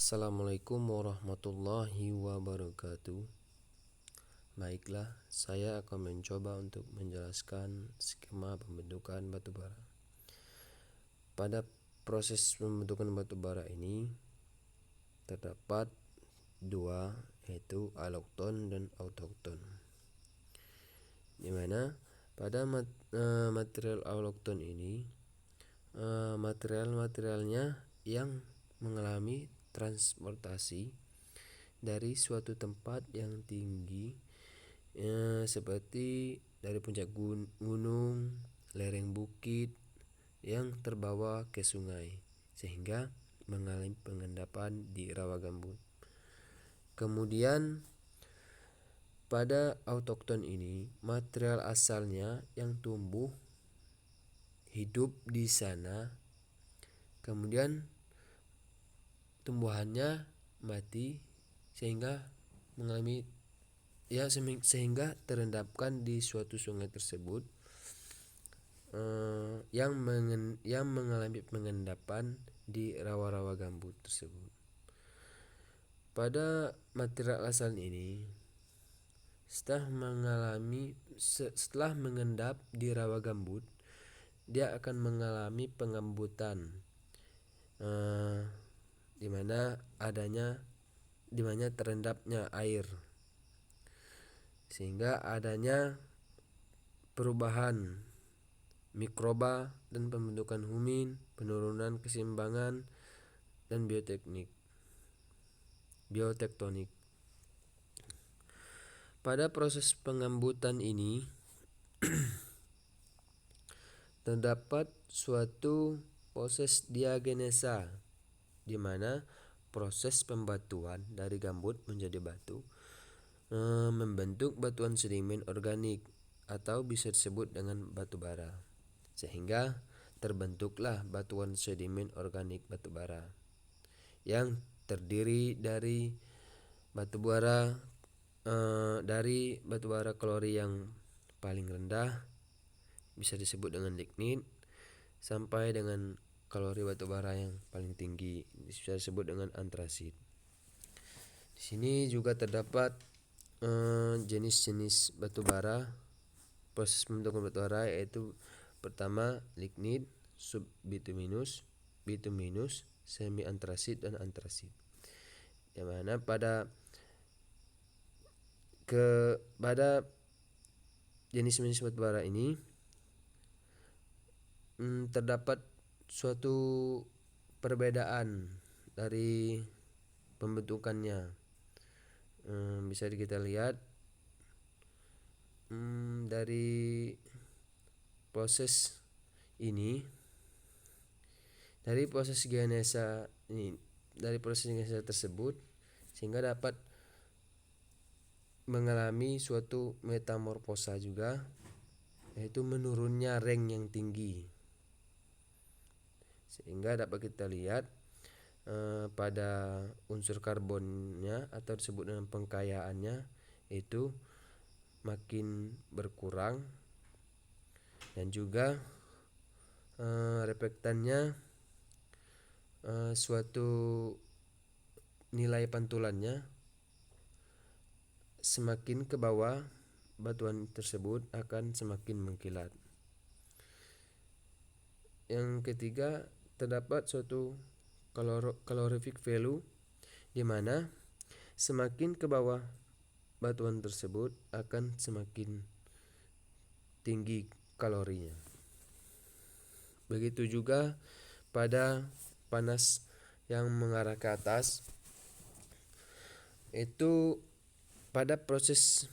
Assalamualaikum warahmatullahi wabarakatuh. Baiklah, saya akan mencoba untuk menjelaskan skema pembentukan batu bara. Pada proses pembentukan batu bara ini terdapat dua, yaitu allochthon dan autochthon. Di mana pada material allochthon ini materialnya yang mengalami transportasi dari suatu tempat yang tinggi seperti dari puncak gunung, lereng bukit yang terbawa ke sungai sehingga mengalami pengendapan di rawa gambut. Kemudian pada autochthon ini material asalnya yang tumbuh hidup di sana, kemudian tumbuhannya mati sehingga mengalami sehingga terendapkan di suatu sungai tersebut yang mengalami pengendapan di rawa-rawa gambut tersebut. Pada material asal ini setelah mengendap di rawa gambut, dia akan mengalami pengembutan di mana terendapnya air, sehingga adanya perubahan mikroba dan pembentukan humin, penurunan keseimbangan dan biotektonik. Pada proses pengembutan ini terdapat suatu proses diagenesa, di mana proses pembatuan dari gambut menjadi batu membentuk batuan sedimen organik atau bisa disebut dengan batu bara, sehingga terbentuklah batuan sedimen organik batu bara yang terdiri dari batu bara kalori yang paling rendah bisa disebut dengan lignit sampai dengan kalori batu bara yang paling tinggi bisa disebut dengan antrasit. Di sini juga terdapat jenis-jenis batu bara. Proses pembentukan batu bara yaitu pertama lignit, subbituminus, bituminus, semi antrasit dan antrasit. Di mana pada jenis-jenis batu bara ini terdapat suatu perbedaan dari pembentukannya. Bisa kita lihat dari proses ini, dari proses genesa tersebut, sehingga dapat mengalami suatu metamorfosa juga, yaitu menurunnya rank yang tinggi, sehingga dapat kita lihat pada unsur karbonnya atau disebut dengan pengkayaannya itu makin berkurang, dan juga reflektannya suatu nilai pantulannya semakin ke bawah, batuan tersebut akan semakin mengkilat. Yang ketiga, terdapat suatu calorific value, di mana semakin ke bawah batuan tersebut akan semakin tinggi kalorinya. Begitu juga pada panas yang mengarah ke atas, itu pada proses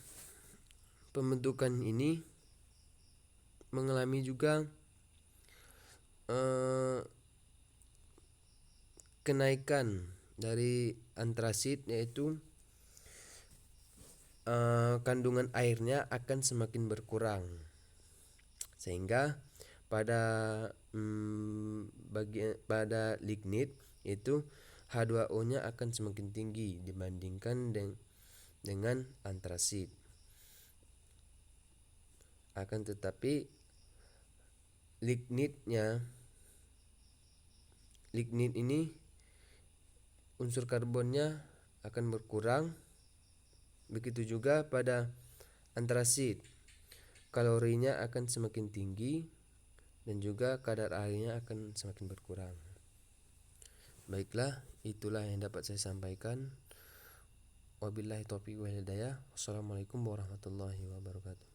pembentukan ini mengalami juga kenaikan dari antrasit, yaitu kandungan airnya akan semakin berkurang, sehingga pada lignit itu H2O-nya akan semakin tinggi dibandingkan dengan antrasit. Akan tetapi lignit ini unsur karbonnya akan berkurang. Begitu juga pada antrasit, kalorinya akan semakin tinggi dan juga kadar airnya akan semakin berkurang. Baiklah, itulah yang dapat saya sampaikan. Wabillahi taufiq wal hidayah. Wassalamualaikum warahmatullahi wabarakatuh.